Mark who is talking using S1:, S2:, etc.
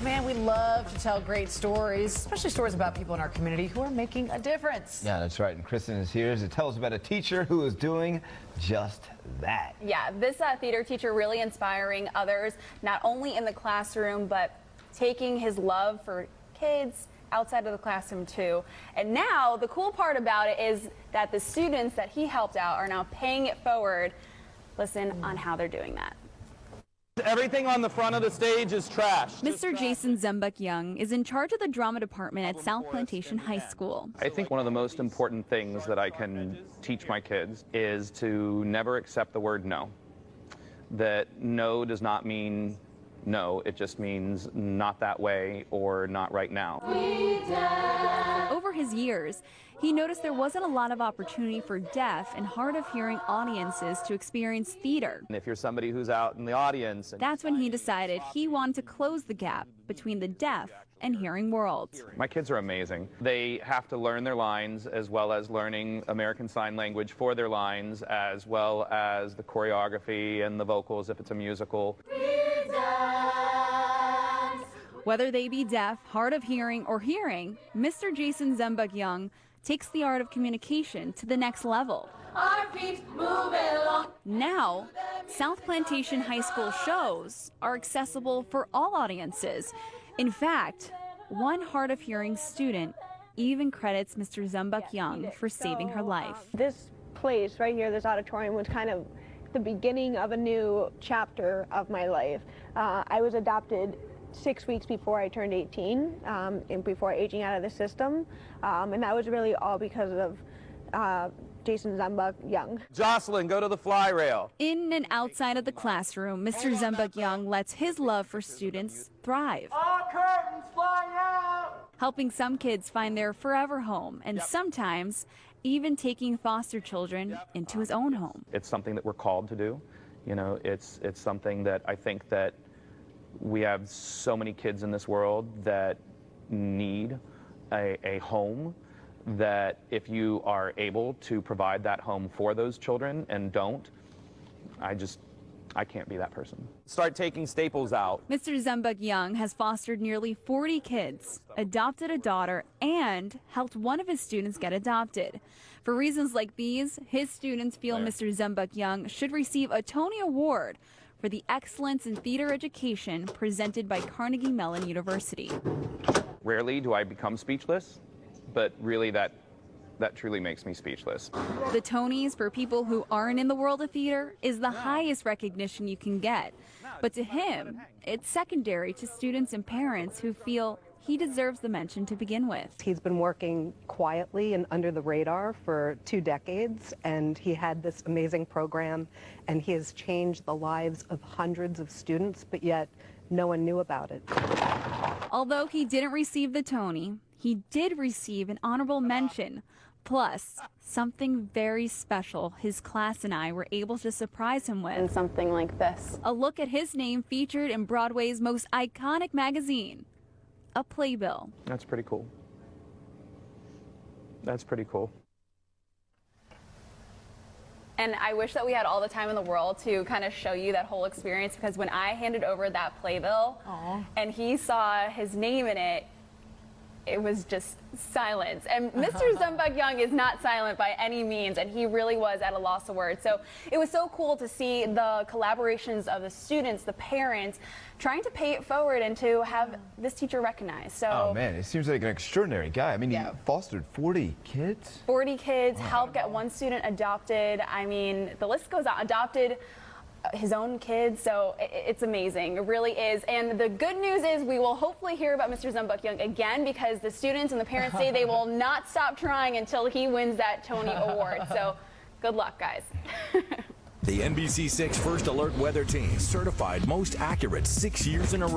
S1: Man, we love to tell great stories, especially stories about people in our community who are making a difference.
S2: Yeah, that's right. And Kristen is here to tell us about a teacher who is doing just that.
S3: Yeah, this theater teacher really inspiring others, not only in the classroom, but taking his love for kids outside of the classroom too. And now the cool part about it is that the students that he helped out are now paying it forward. Listen on how they're doing that.
S4: Everything on the front of the stage is trash.
S5: Mr. Jason Zembuch-Young is in charge of the drama department at South Plantation High School.
S4: I think one of the most important things that I can teach my kids is to never accept the word no. That no does not mean no, it just means not that way or not right now.
S5: Over his years, he noticed there wasn't a lot of opportunity for deaf and hard of hearing audiences to experience theater.
S4: And if you're somebody who's out in the audience,
S5: That's when he decided he wanted to close the gap between the deaf and hearing worlds.
S4: my kids are amazing. They have to learn their lines as well as learning American Sign Language for their lines, as well as the choreography and the vocals if it's a musical.
S5: Whether they be deaf, hard of hearing, or hearing, Mr. Jason Zembuch-Young takes the art of communication to the next level.
S6: Our feet moving along.
S5: Now, South Plantation High School shows are accessible for all audiences. In fact, one hard of hearing student even credits Mr. Zembuch-Young for saving her life.
S7: This place right here, this auditorium, was kind of the beginning of a new chapter of my life. I was adopted 6 weeks before I turned 18, and before aging out of the system, and that was really all because of Jason Zembuch-Young.
S4: Jocelyn, go to the fly rail.
S5: In and outside of the classroom, Mr. Zembuch-Young lets his love for students thrive,
S4: All curtains fly out!
S5: helping some kids find their forever home, and sometimes even taking foster children into his own home.
S4: It's something that we're called to do. You know, it's something that I think that we have so many kids in this world that need a home, that if you are able to provide that home for those children and don't, I can't be that person. Start taking staples out.
S5: Mr. Zembuch-Young has fostered nearly 40 kids, adopted a daughter, and helped one of his students get adopted. For reasons like these, his students feel Mr. Zembuch-Young should receive a Tony Award for the excellence in theater education presented by Carnegie Mellon University.
S4: Rarely do I become speechless, but really that truly makes me speechless.
S5: The Tonys, for people who aren't in the world of theater, is the highest recognition you can get. But to him, it's secondary to students and parents who feel he deserves the mention to begin with.
S8: He's been working quietly and under the radar for 2 decades, and he had this amazing program, and he has changed the lives of hundreds of students, but yet no one knew about it.
S5: Although he didn't receive the Tony, he did receive an honorable mention, plus something very special his class and I were able to surprise him with.
S3: And something like this.
S5: A look at his name featured in Broadway's most iconic magazine, a playbill.
S4: That's pretty cool. That's pretty cool.
S3: And I wish that we had all the time in the world to kind of show you that whole experience, because when I handed over that playbill and he saw his name in it, it was just silence. And Mr. Zembuch-Young is not silent by any means, and he really was at a loss of words. So it was so cool to see the collaborations of the students, the parents, trying to pay it forward and to have this teacher recognized. So,
S2: Oh man, he seems like an extraordinary guy. I mean, he fostered 40 kids.
S3: 40 kids, helped get one student adopted. I mean, the list goes on. Adopted his own kids, so it's amazing. It really is. And the good news is we will hopefully hear about Mr. Zembuch-Young again, because the students and the parents say they will not stop trying until he wins that Tony Award. So good luck, guys.
S9: The NBC6 First Alert Weather Team, certified most accurate 6 years in a row.